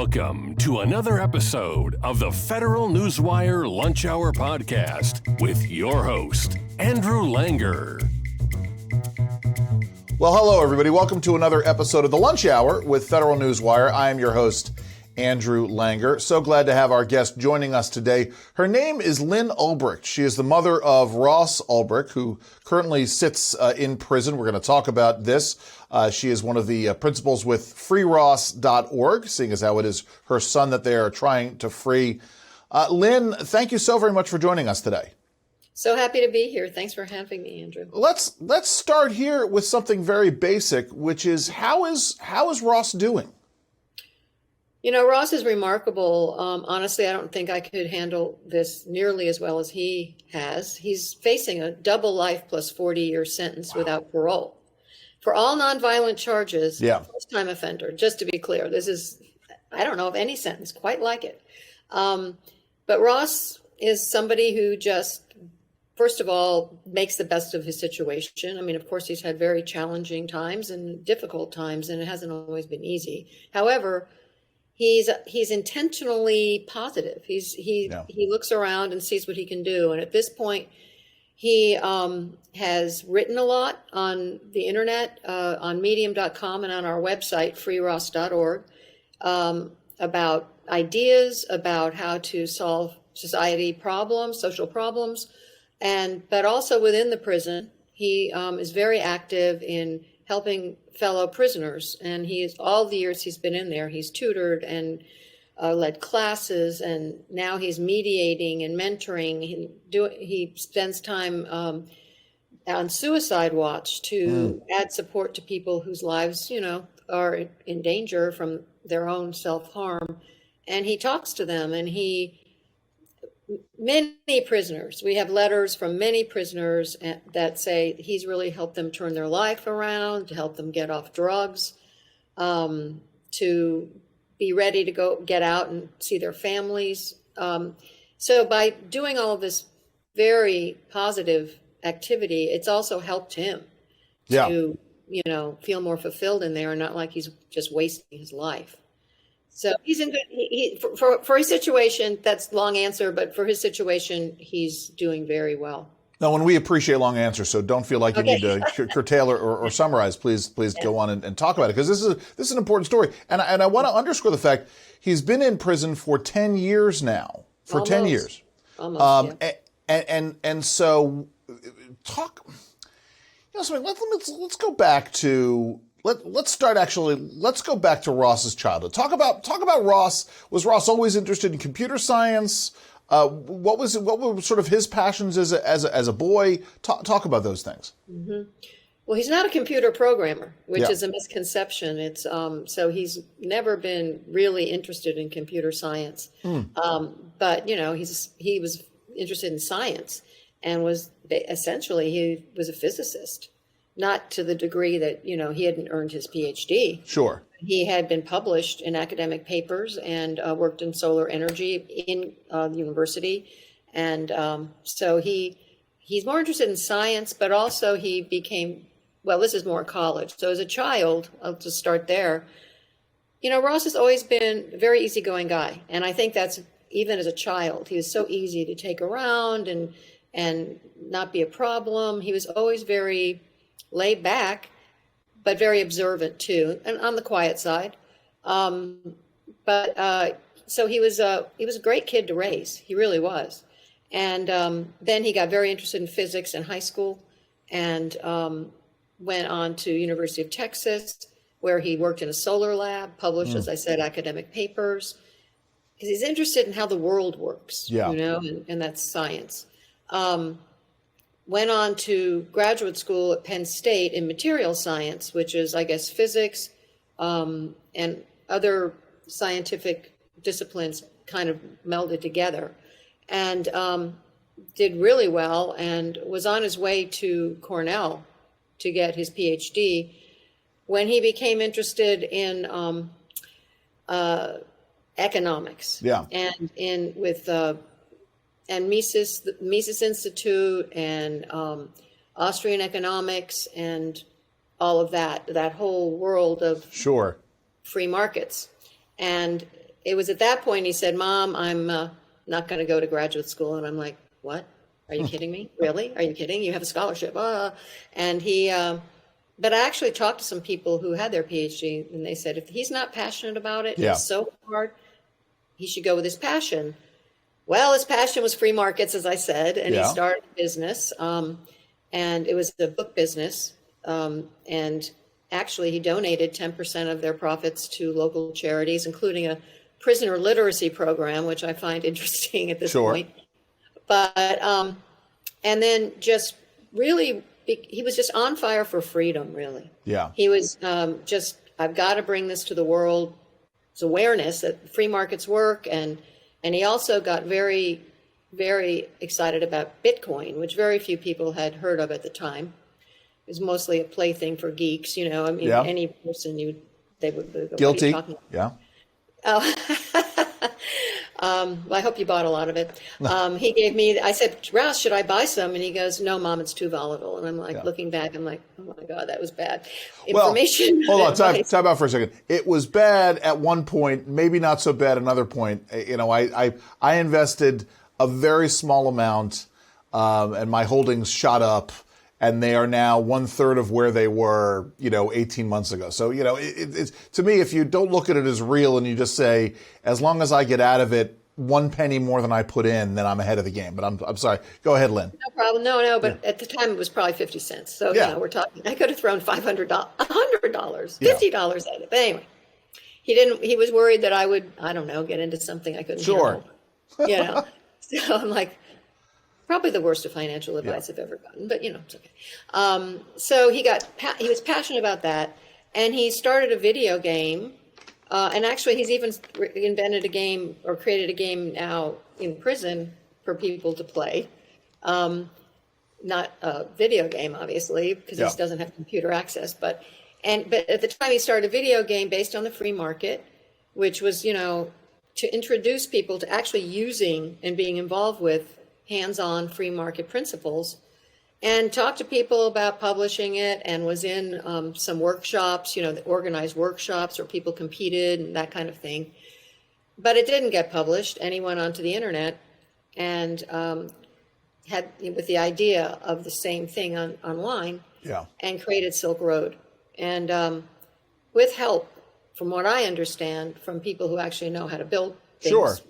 Welcome to another episode of the Federal Newswire Lunch Hour Podcast with your host, Andrew Langer. Well, hello, everybody. Welcome to another episode of the Lunch Hour with Federal Newswire. I am your host, Andrew Langer. So glad to have our guest joining us today. Her name is Lynn Ulbricht. She is the mother of Ross Ulbricht, who currently sits in prison. We're going to talk about this. She is one of the principals with freeross.org, seeing as how it is her son that they are trying to free. Lynn, thank you so very much for joining us today. So happy to be here. Thanks for having me, Andrew. Let's start here with something very basic, which is how is Ross doing? You know, Ross is remarkable. Honestly, I don't think I could handle this nearly as well as he has. He's facing a double life plus 40-year sentence without parole for all nonviolent charges. First-time offender, just to be clear. This is, I don't know of any sentence quite like it. But Ross is somebody who just, first of all, makes the best of his situation. I mean, of course, he's had very challenging times and difficult times, and it hasn't always been easy. However, he's intentionally positive. He looks around and sees what he can do. And at this point, he has written a lot on the internet, on medium.com and on our website, freeross.org, about ideas, about how to solve society problems, social problems. But also within the prison, he is very active in helping fellow prisoners. And all the years he's been in there, he's tutored and led classes, and now he's mediating and mentoring. He spends time on suicide watch to add support to people whose lives, are in danger from their own self-harm. And he talks to them, and many prisoners, we have letters from many prisoners that say he's really helped them turn their life around, to help them get off drugs, to be ready to go get out and see their families. So by doing all of this very positive activity, it's also helped him to, feel more fulfilled in there and not like he's just wasting his life. So he's in good, for his situation, that's long answer, but for his situation, he's doing very well. Now, when we appreciate long answers, so don't feel like you need to curtail or summarize. Please go on and talk about it, because this is an important story. And I want to underscore the fact he's been in prison for 10 years now. For Almost. 10 years. Almost, yeah. And so talk, something, let's go back to, let's go back to Ross's childhood. Talk about Ross. Was Ross always interested in computer science? What were sort of his passions as a boy? Talk about those things. Mm-hmm. Well, he's not a computer programmer, which is a misconception. It's so he's never been really interested in computer science. But he was interested in science, and he was a physicist. Not to the degree that, he hadn't earned his PhD. Sure. He had been published in academic papers and worked in solar energy in the university. And so he's more interested in science, but also he became, this is more college. So as a child, I'll just start there. Ross has always been a very easygoing guy. And I think that's even as a child. He was so easy to take around and not be a problem. He was always very laid back, but very observant too, and on the quiet side. So he was a great kid to raise. He really was. And then he got very interested in physics in high school, and went on to University of Texas, where he worked in a solar lab, published, as I said, academic papers, because he's interested in how the world works, and that's science. Went on to graduate school at Penn State in material science, which is, I guess, physics and other scientific disciplines kind of melded together, and did really well, and was on his way to Cornell to get his PhD when he became interested in economics. And Mises Institute and Austrian economics and all of that whole world of free markets. And it was at that point he said, "Mom, I'm not going to go to graduate school." And I'm like, "What? Are you kidding me? Really? Are you kidding? You have a scholarship?" And he, but I actually talked to some people who had their PhD, and they said if he's not passionate about it, Yeah. it's so hard, he should go with his passion. Well, his passion was free markets, as I said, and he started a business, and it was a book business, and actually, he donated 10% of their profits to local charities, including a prisoner literacy program, which I find interesting at this point. But, and then just really, he was just on fire for freedom, really. Yeah. He was just, I've got to bring this to the world. It's awareness that free markets work. And he also got very, very excited about Bitcoin, which very few people had heard of at the time. It was mostly a plaything for geeks, I mean, any person they would go, guilty. What are you talking about? Yeah. Well, I hope you bought a lot of it. He gave me, I said, "Rouse, should I buy some?" And he goes, "No, Mom, it's too volatile." And I'm like, looking back, I'm like, oh my God, that was bad information. Well, hold on, time out for a second. It was bad at one point, maybe not so bad another point. I invested a very small amount, and my holdings shot up. And they are now 1/3 of where they were, 18 months ago. So, it's to me, if you don't look at it as real and you just say, as long as I get out of it 1 penny more than I put in, then I'm ahead of the game. But I'm sorry. Go ahead, Lynn. No problem. No. But at the time, it was probably 50 cents. So, we're talking, I could have thrown $500, $100, $50 at it. But anyway, he didn't, he was worried that I would, I don't know, get into something I couldn't handle. So I'm like, probably the worst of financial advice I've ever gotten, but it's okay. So he was passionate about that, and he started a video game, and actually he's even invented a game or created a game now in prison for people to play. Not a video game, obviously, because he doesn't have computer access, but at the time he started a video game based on the free market, which was, to introduce people to actually using and being involved with hands-on free market principles, and talked to people about publishing it, and was in some workshops, organized workshops where people competed and that kind of thing. But it didn't get published, and he went onto the internet and had with the idea of the same thing online, and created Silk Road. And with help, from what I understand, from people who actually know how to build things.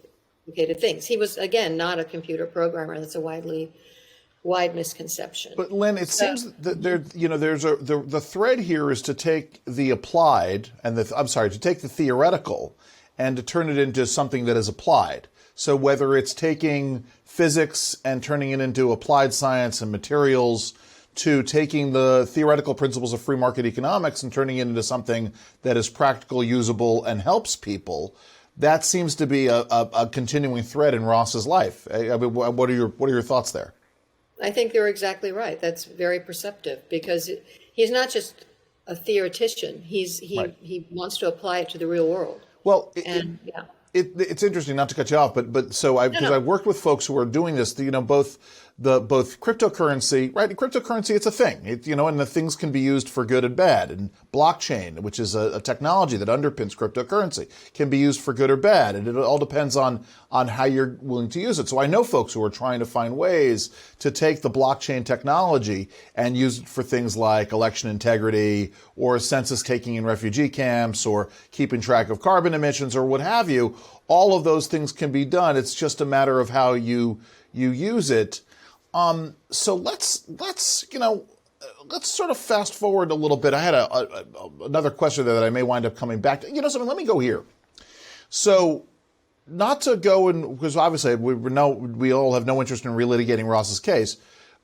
Complicated things. He was, again, not a computer programmer. That's a wide misconception. But Lynn, it seems that the thread here is to take the applied and to take the theoretical and to turn it into something that is applied. So whether it's taking physics and turning it into applied science and materials, to taking the theoretical principles of free market economics and turning it into something that is practical, usable, and helps people. That seems to be a continuing thread in Ross's life. I mean, what are your thoughts there? I think they're exactly right. That's very perceptive, because he's not just a theoretician. He wants to apply it to the real world. Well, it's interesting, not to cut you off, but because I've worked with folks who are doing this. Both cryptocurrency, right? Cryptocurrency, it's a thing, and the things can be used for good and bad. And blockchain, which is a technology that underpins cryptocurrency, can be used for good or bad. And it all depends on how you're willing to use it. So I know folks who are trying to find ways to take the blockchain technology and use it for things like election integrity or census taking in refugee camps or keeping track of carbon emissions or what have you. All of those things can be done. It's just a matter of how you use it. So let's sort of fast forward a little bit. I had another question there that I may wind up coming back to. Something. Let me go here. So, not to go because obviously we all have no interest in relitigating Ross's case,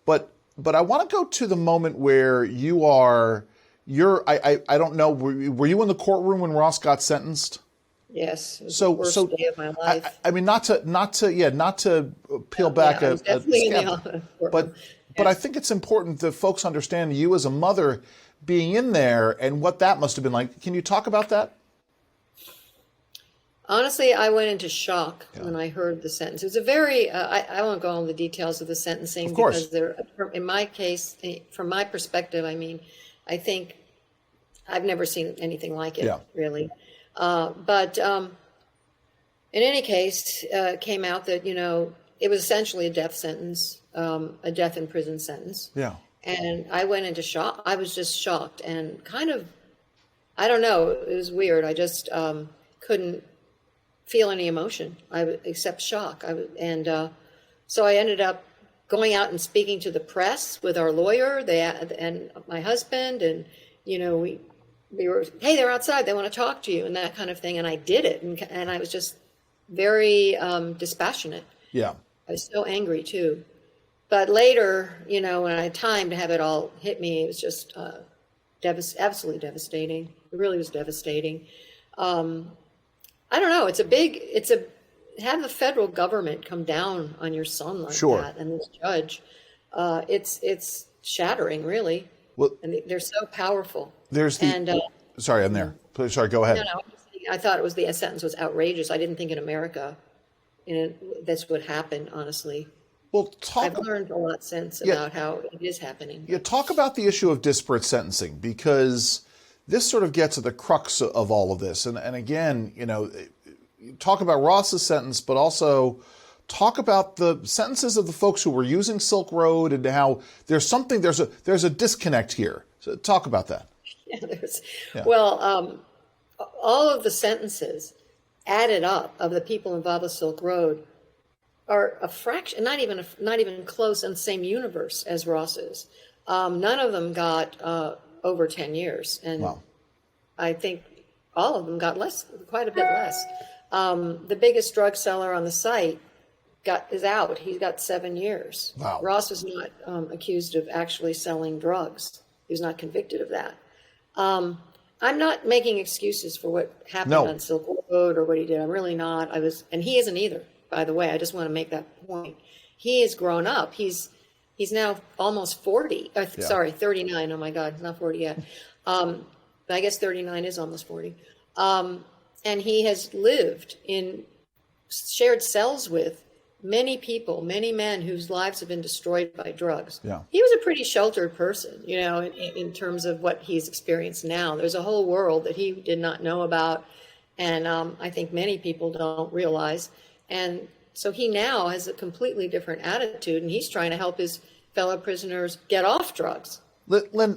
but I want to go to the moment where I don't know. Were you in the courtroom when Ross got sentenced? Yes. It was the worst day of my life. I mean, not to peel back a but I think it's important that folks understand you as a mother being in there and what that must have been like. Can you talk about that? Honestly, I went into shock when I heard the sentence. It was a very, I won't go into the details of the sentencing, because in my case, from my perspective, I mean, I think I've never seen anything like it, really. But in any case, it came out that, it was essentially a death sentence, a death in prison sentence. Yeah. And I went into shock. I was just shocked and kind of, I don't know, it was weird. I just couldn't feel any emotion except shock. So I ended up going out and speaking to the press with our lawyer and my husband. And, we were, hey, they're outside. They want to talk to you and that kind of thing. And I did it. And I was just very dispassionate. Yeah. I was so angry too. But later, when I had time to have it all hit me, it was just absolutely devastating. It really was devastating. I don't know. Have the federal government come down on your son like Sure. that, and this judge, it's shattering, really. Well, and they're so powerful. Sorry, I'm there. Please, sorry, go ahead. No, I thought the sentence was outrageous. I didn't think in America, this would happen. Honestly. Well, I've learned a lot since about how it is happening. Yeah, talk about the issue of disparate sentencing, because this sort of gets at the crux of all of this. And again, talk about Ross's sentence, but also talk about the sentences of the folks who were using Silk Road and how there's a disconnect here. So talk about that. Yeah, well, all of the sentences added up of the people involved with Silk Road are a fraction, not even close in the same universe as Ross's. None of them got over 10 years, and wow. I think all of them got quite a bit less. The biggest drug seller on the site is out. He got 7 years. Wow. Ross was not accused of actually selling drugs. He was not convicted of that. I'm not making excuses for what happened on Silk Road or what he did. I'm really not. And he isn't either. By the way, I just want to make that point. He has grown up. He's now almost 40. Sorry, 39. Oh my God, he's not 40 yet. But I guess 39 is almost 40. And he has lived in shared cells with many people, many men whose lives have been destroyed by drugs. Yeah. He was a pretty sheltered person, in terms of what he's experienced now. There's a whole world that he did not know about. And I think many people don't realize. And so he now has a completely different attitude, and he's trying to help his fellow prisoners get off drugs. Let me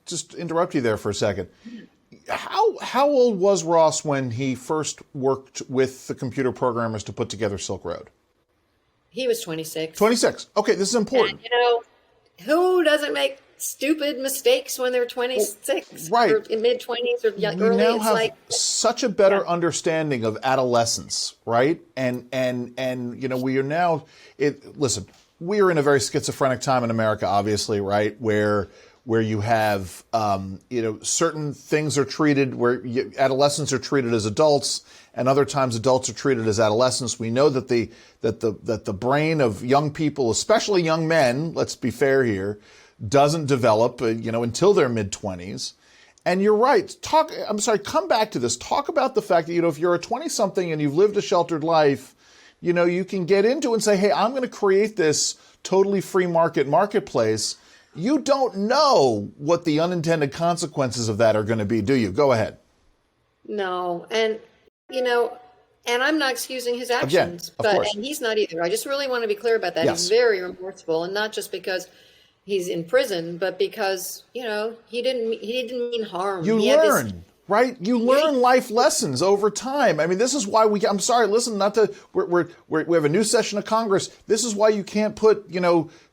just interrupt you there for a second. How old was Ross when he first worked with the computer programmers to put together Silk Road? He was 26. 26. Okay, this is important. And, who doesn't make stupid mistakes when they're 26, right? Or in mid-20s or early? We now have such a better understanding of adolescence, right? And we are now. Listen, we are in a very schizophrenic time in America, obviously, right? Where you have certain things are treated where adolescents are treated as adults, and other times adults are treated as adolescents. We know that the brain of young people, especially young men, let's be fair here, doesn't develop, until their mid-20s. And you're right. Come back to this. Talk about the fact that, if you're a 20-something and you've lived a sheltered life, you can get into it and say, hey, I'm going to create this totally free marketplace. You don't know what the unintended consequences of that are going to be, do you? Go ahead. No. And, and I'm not excusing his actions, and he's not either. I just really want to be clear about that. Yes. He's very remorseful, and not just because he's in prison, but because, he didn't mean harm. You learn, right? You learn life lessons over time. I mean, this is why we have a new session of Congress. This is why you can't put,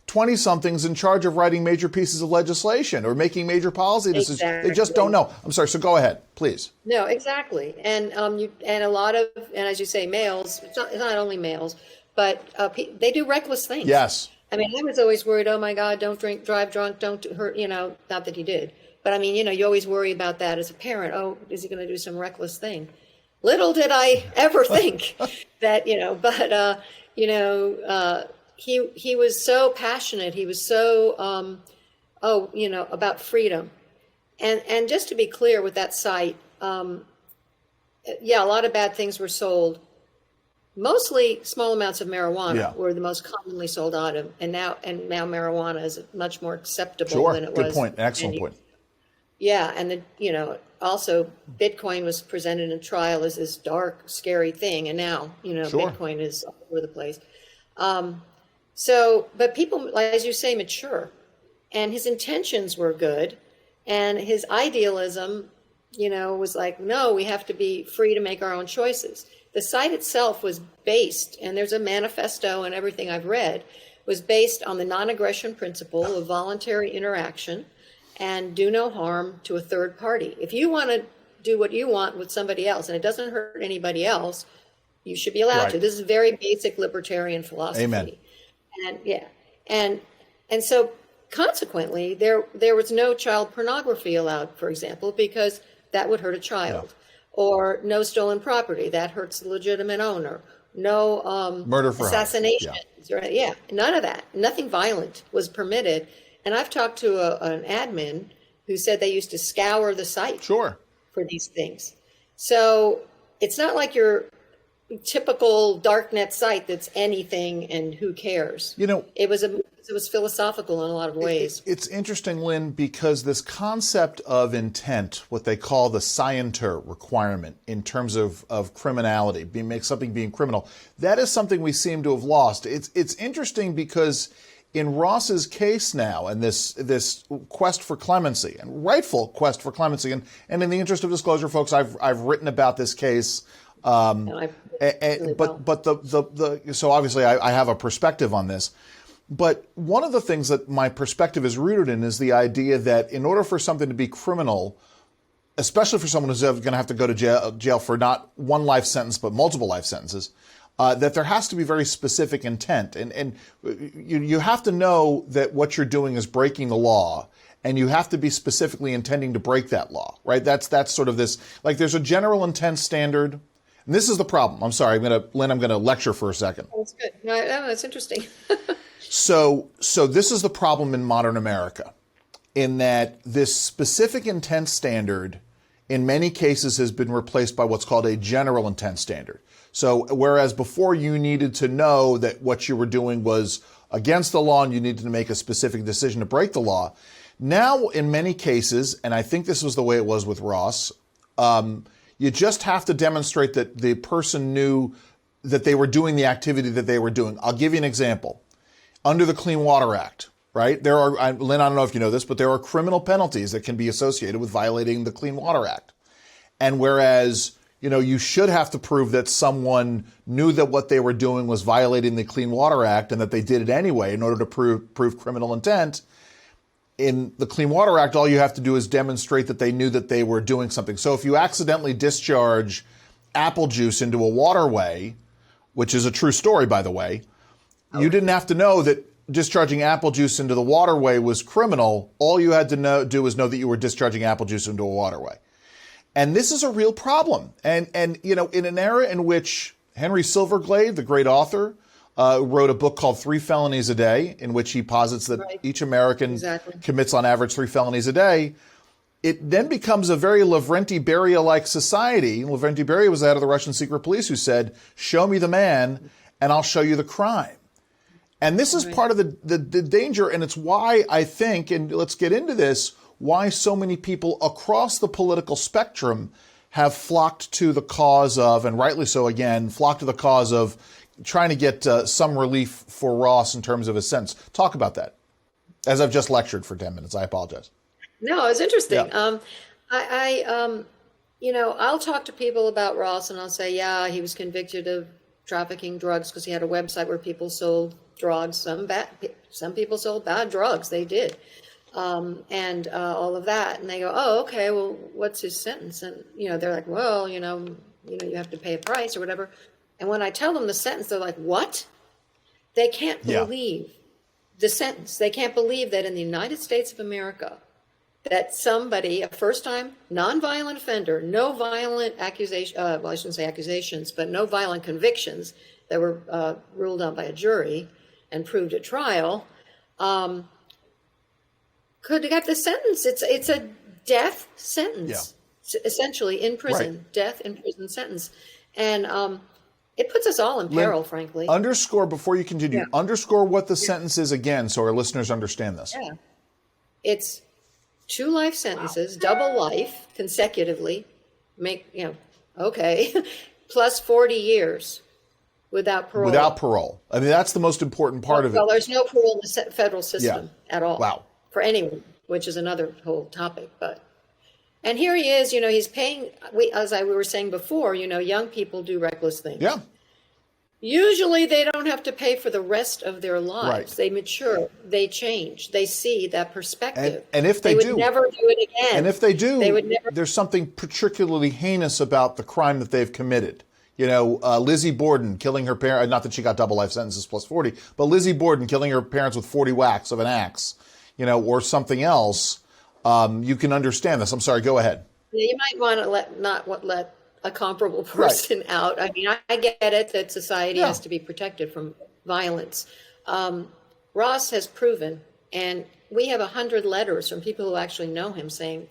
20-somethings in charge of writing major pieces of legislation or making major policy decisions. Exactly. They just don't know. I'm sorry. So go ahead, please. No, exactly. And a lot of, and as you say, males, it's not only males, but they do reckless things. Yes. I mean, I was always worried, oh my God, don't drive drunk, don't hurt, not that he did. But I mean, you always worry about that as a parent. Oh, is he going to do some reckless thing? Little did I ever think that, he was so passionate. He was so, about freedom. And just to be clear with that site, a lot of bad things were sold. Mostly small amounts of marijuana were the most commonly sold item, and now marijuana is much more acceptable than it was. Good point. Excellent point. Yeah, and also Bitcoin was presented in trial as this dark, scary thing, and now Sure. Bitcoin is all over the place. But people, like, as you say, mature, and his intentions were good, and his idealism, was like, no, we have to be free to make our own choices. The site itself was based, and there's a manifesto and everything I've read, was based on the non-aggression principle of voluntary interaction and do no harm to a third party. If you want to do what you want with somebody else and it doesn't hurt anybody else, you should be allowed Right. to. This is very basic libertarian philosophy. Amen. And so consequently, there was no child pornography allowed, for example, because that would hurt a child, or no stolen property that hurts the legitimate owner. No Murder for hire. assassinations. Right? Yeah, none of that. Nothing violent was permitted. And I've talked to an admin who said they used to scour the site Sure. for these things. So it's not like your typical darknet site that's anything and who cares. It was philosophical in a lot of ways. It's interesting, Lynn, because this concept of intent, what they call the scienter requirement in terms of criminality, something being criminal, that is something we seem to have lost. It's interesting because in Ross's case now, and this quest for clemency, and rightful quest for clemency, and in the interest of disclosure, folks, I've written about this case. So obviously I have a perspective on this. But one of the things that my perspective is rooted in is the idea that in order for something to be criminal, especially for someone who's going to have to go to jail for not one life sentence but multiple life sentences, that there has to be very specific intent. And you have to know that what you're doing is breaking the law, and you have to be specifically intending to break that law, right? That's sort of this, like there's a general intent standard. And this is the problem. I'm sorry, Lynn, I'm going to lecture for a second. That's good. No, that's interesting. So this is the problem in modern America, in that this specific intent standard in many cases has been replaced by what's called a general intent standard. So whereas before you needed to know that what you were doing was against the law and you needed to make a specific decision to break the law, now in many cases, and I think this was the way it was with Ross, you just have to demonstrate that the person knew that they were doing the activity that they were doing. I'll give you an example. Under the Clean Water Act, right? There are, Lynn, I don't know if you know this, but there are criminal penalties that can be associated with violating the Clean Water Act. And whereas, you should have to prove that someone knew that what they were doing was violating the Clean Water Act and that they did it anyway in order to prove criminal intent, in the Clean Water Act, all you have to do is demonstrate that they knew that they were doing something. So if you accidentally discharge apple juice into a waterway, which is a true story, by the way, you didn't have to know that discharging apple juice into the waterway was criminal. All you had to do was know that you were discharging apple juice into a waterway. And this is a real problem. And in an era in which Henry Silverglade, the great author, wrote a book called 3 Felonies a Day, in which he posits that each American commits on average 3 felonies a day, it then becomes a very Lavrenti Beria-like society. Lavrenti Beria was the head of the Russian secret police who said, show me the man and I'll show you the crime. And this is part of the danger, and it's why I think, and let's get into this, why so many people across the political spectrum have flocked to the cause of, and rightly so again, flocked to the cause of trying to get some relief for Ross in terms of his sentence. Talk about that. As I've just lectured for 10 minutes, I apologize. No, it's interesting. Yeah. I'll talk to people about Ross and I'll say, yeah, he was convicted of trafficking drugs because he had a website where people sold drugs. Some people sold bad drugs. They did. And all of that. And they go, oh, okay, well, what's his sentence? And, they're like, well, you have to pay a price or whatever. And when I tell them the sentence, they're like, what? They can't believe the sentence. They can't believe that in the United States of America, that somebody, a first-time nonviolent offender, no violent accusation, well, I shouldn't say accusations, but no violent convictions that were ruled on by a jury and proved at trial, could get the sentence. It's a death sentence, essentially in prison, death in prison sentence. And it puts us all in peril, frankly. Underscore, before you continue, underscore what the sentence is again so our listeners understand this. Yeah. It's 2 life sentences, double life consecutively, okay, plus 40 years without parole. Without parole. I mean, that's the most important part of it. Well, there's no parole in the federal system at all. Wow. For anyone, which is another whole topic. And here he is, he's paying, as we were saying before, young people do reckless things. Yeah. Usually they don't have to pay for the rest of their lives. Right. They mature, they change, they see that perspective. And if they would never do it again. And if they do, they would never. There's something particularly heinous about the crime that they've committed. Lizzie Borden killing her parents, not that she got double life sentences plus 40, but Lizzie Borden killing her parents with 40 whacks of an axe, or something else. You can understand this. I'm sorry, go ahead. You might want to let a comparable person out. I mean, I get it that society has to be protected from violence. Ross has proven, and we have 100 letters from people who actually know him saying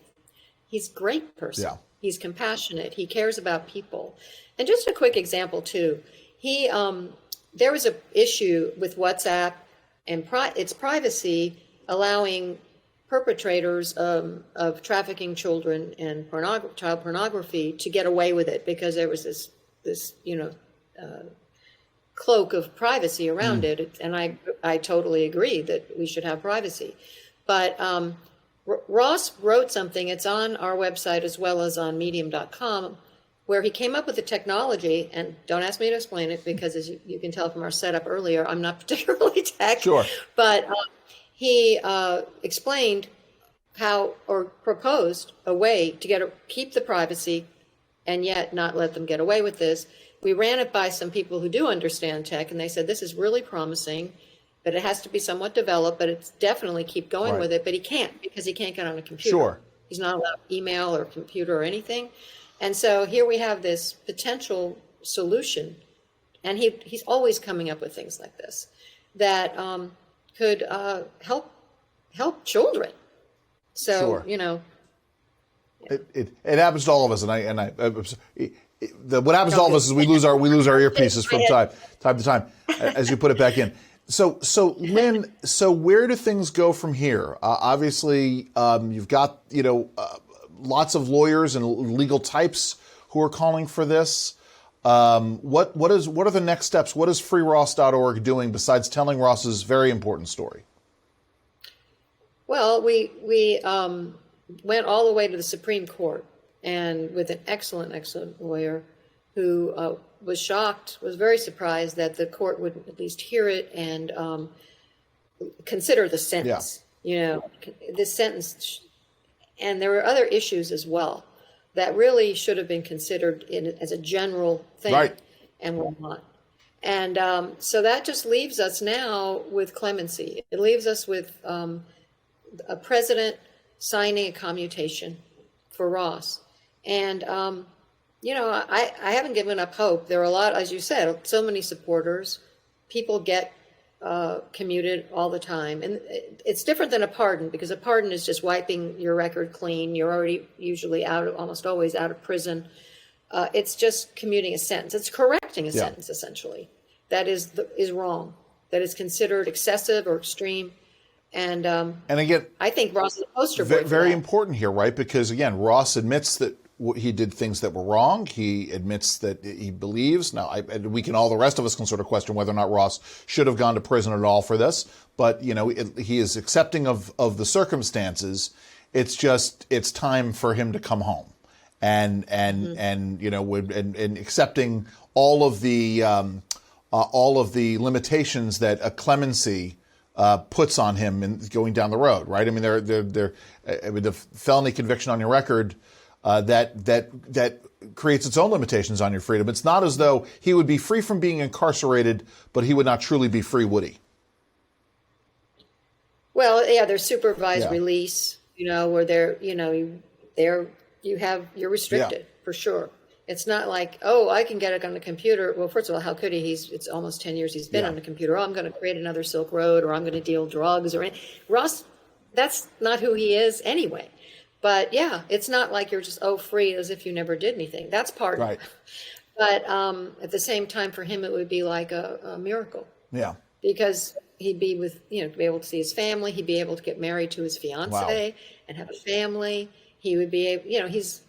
he's a great person. Yeah. He's compassionate. He cares about people. And just a quick example too. There was an issue with WhatsApp and its privacy allowing perpetrators of trafficking children and child pornography to get away with it because there was this cloak of privacy around it. And I totally agree that we should have privacy. But Ross wrote something, it's on our website as well as on medium.com, where he came up with the technology, and don't ask me to explain it because as you can tell from our setup earlier, I'm not particularly tech. Sure. But he explained how, or proposed a way to keep the privacy and yet not let them get away with this. We ran it by some people who do understand tech, and they said, this is really promising, but it has to be somewhat developed, but it's definitely keep going with it. But he can't, because he can't get on a computer. Sure. He's not allowed email or computer or anything. And so here we have this potential solution, and he's always coming up with things like this that could help children. So, It happens to all of us, what happens to all of us is we lose our earpieces from time to time as you put it back in. So Lynn, where do things go from here? Obviously, you've got lots of lawyers and legal types who are calling for this. What are the next steps? What is freeross.org doing besides telling Ross's very important story? Well, we went all the way to the Supreme Court, and with an excellent lawyer who was very surprised that the court would at least hear it and consider the sentence. This sentence, and there were other issues as well that really should have been considered as a general thing, and were not. And so that just leaves us now with clemency. It leaves us with a president signing a commutation for Ross. And, I haven't given up hope. There are a lot, as you said, so many supporters. People get commuted all the time. And it's different than a pardon, because a pardon is just wiping your record clean. You're already usually almost always out of prison. It's just commuting a sentence. It's correcting a sentence, essentially. That is wrong. That is considered excessive or extreme. And again, I think Ross is a poster boy. Very important here, right? Because again, Ross admits that he did things that were wrong. He admits that he believes. Now, the rest of us can sort of question whether or not Ross should have gone to prison at all for this. But he is accepting of the circumstances. It's time for him to come home, and accepting all of the limitations that a clemency puts on him in going down the road, right? I mean, the felony conviction on your record that creates its own limitations on your freedom. It's not as though he would be free from being incarcerated, but he would not truly be free, would he? Well, yeah, there's supervised release, where you're restricted for sure. It's not like, I can get it on the computer. Well, first of all, how could he? It's almost 10 years he's been on the computer. I'm going to create another Silk Road, or I'm going to deal drugs or anything. Ross, that's not who he is anyway. But it's not like you're just, free as if you never did anything. That's part of it. But at the same time, for him, it would be like a miracle. Yeah. Because he'd be be able to see his family. He'd be able to get married to his fiancée. Wow. and have a family. He would be able, he's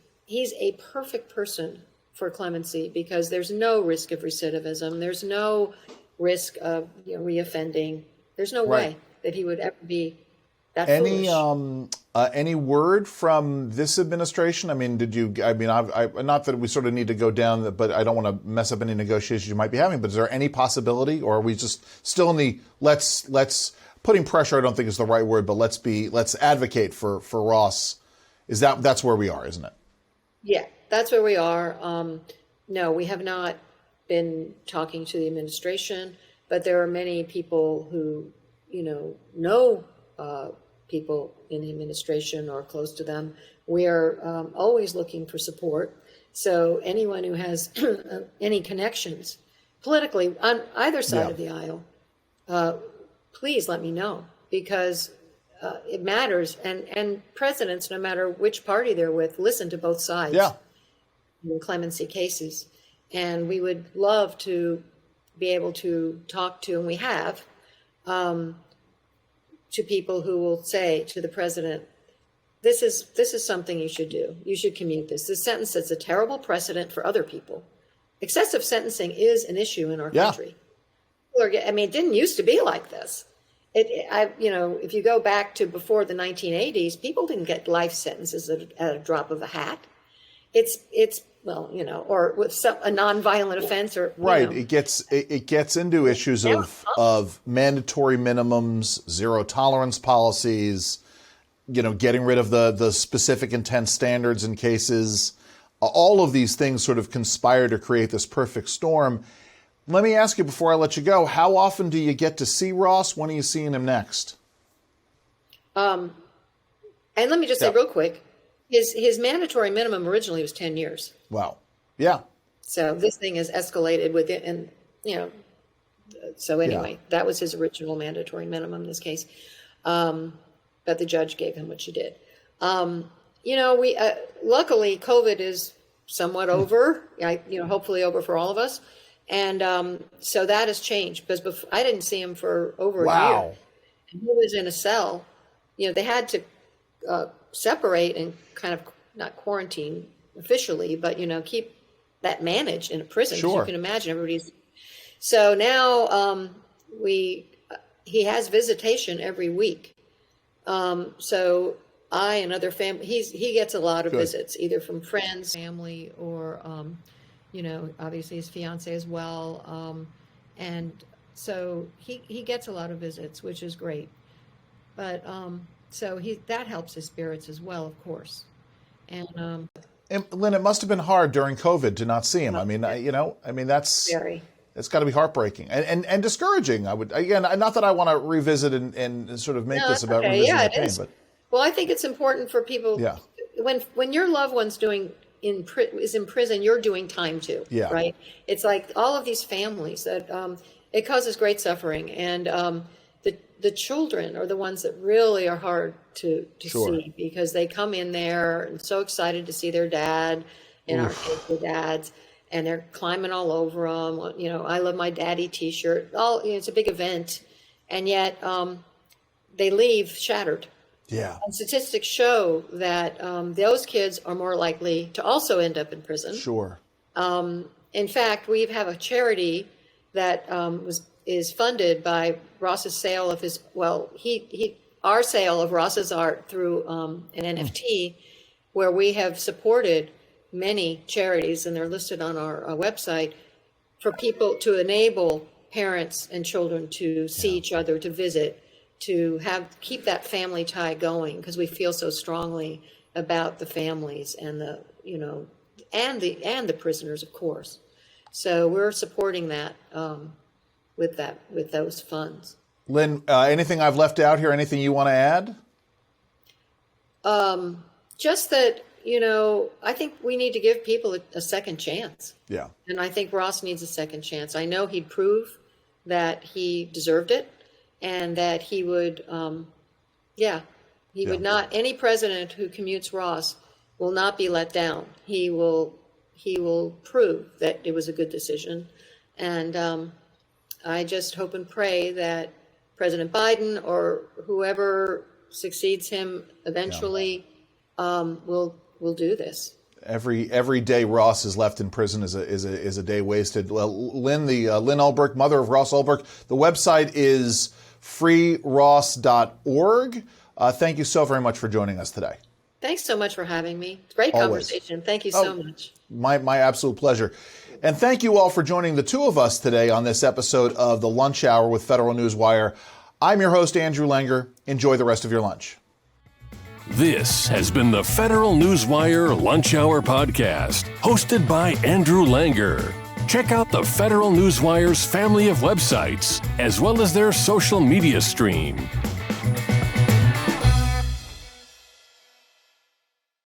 a perfect person for clemency because there's no risk of recidivism. There's no risk of reoffending. There's no way that he would ever be that foolish. Any word from this administration? I mean, not that we sort of need to go down, but I don't want to mess up any negotiations you might be having, but is there any possibility, or are we just still in the let's putting pressure, I don't think is the right word, but let's advocate for Ross. That's where we are, isn't it? Yeah, that's where we are. No, we have not been talking to the administration, but there are many people who, know people in the administration or close to them. We are always looking for support. So anyone who has any connections politically on either side of the aisle, please let me know, because it matters. And presidents, no matter which party they're with, listen to both sides in clemency cases. And we would love to be able to talk to, and we have, to people who will say to the president, this is something you should do. You should commute this. This sentence sets a terrible precedent for other people. Excessive sentencing is an issue in our country. It didn't used to be like this. If you go back to before the 1980s, people didn't get life sentences at a drop of a hat. Or with a nonviolent offense, or It gets into issues of mandatory minimums, zero tolerance policies, getting rid of the specific intent standards in cases. All of these things sort of conspire to create this perfect storm. Let me ask you before I let you go, how often do you get to see Ross? When are you seeing him next? And let me just say real quick, his mandatory minimum originally was 10 years. Wow. Yeah. So this thing has escalated with it. And, so anyway, that was his original mandatory minimum in this case. But the judge gave him what she did. We luckily COVID is somewhat over, hopefully over for all of us. And so that has changed, because I didn't see him for over a year. And he was in a cell. They had to separate and kind of not quarantine officially, but, keep that managed in a prison. Sure. You can imagine everybody's. So now he has visitation every week. So I and other family, he gets a lot of visits, either from friends, family, or, obviously his fiance as well. And so he gets a lot of visits, which is great. But so that helps his spirits as well, of course. And Lynn, it must have been hard during COVID to not see him. That's very. It's got to be heartbreaking and discouraging. Not that I want to revisit and sort of make this about revisiting the pain, but. Well, I think it's important for people. Yeah. When your loved one's is in prison, you're doing time too. Yeah. Right. It's like all of these families that it causes great suffering, and the children are the ones that really are hard to see, because they come in there and so excited to see their dad, and our kids, their dads, and they're climbing all over them. I love my daddy T-shirt. It's a big event, and yet they leave shattered. Yeah. And statistics show that those kids are more likely to also end up in prison. Sure. In fact, we have a charity that is funded by Ross's sale of our sale of Ross's art through an NFT, where we have supported many charities, and they're listed on our website, for people to enable parents and children to see each other, to visit, to keep that family tie going, because we feel so strongly about the families and the prisoners, of course. So we're supporting that with those funds. Lynn, anything I've left out here? Anything you want to add? Just that, I think we need to give people a second chance. Yeah. And I think Ross needs a second chance. I know he'd prove that he deserved it, and that he would, would not, any president who commutes Ross will not be let down. He will prove that it was a good decision. And I just hope and pray that President Biden or whoever succeeds him eventually will do this. Every day Ross is left in prison is a day wasted. Lynn Ulbricht, mother of Ross Ulbricht. The website is freeross.org. Thank you so very much for joining us today. Thanks so much for having me. Great Always. conversation. Thank you so much. My absolute pleasure. And thank you all for joining the two of us today on this episode of The Lunch Hour with Federal Newswire. I'm your host, Andrew Langer. Enjoy the rest of your lunch. This has been the Federal Newswire Lunch Hour Podcast, hosted by Andrew Langer. Check out the Federal Newswire's family of websites, as well as their social media stream.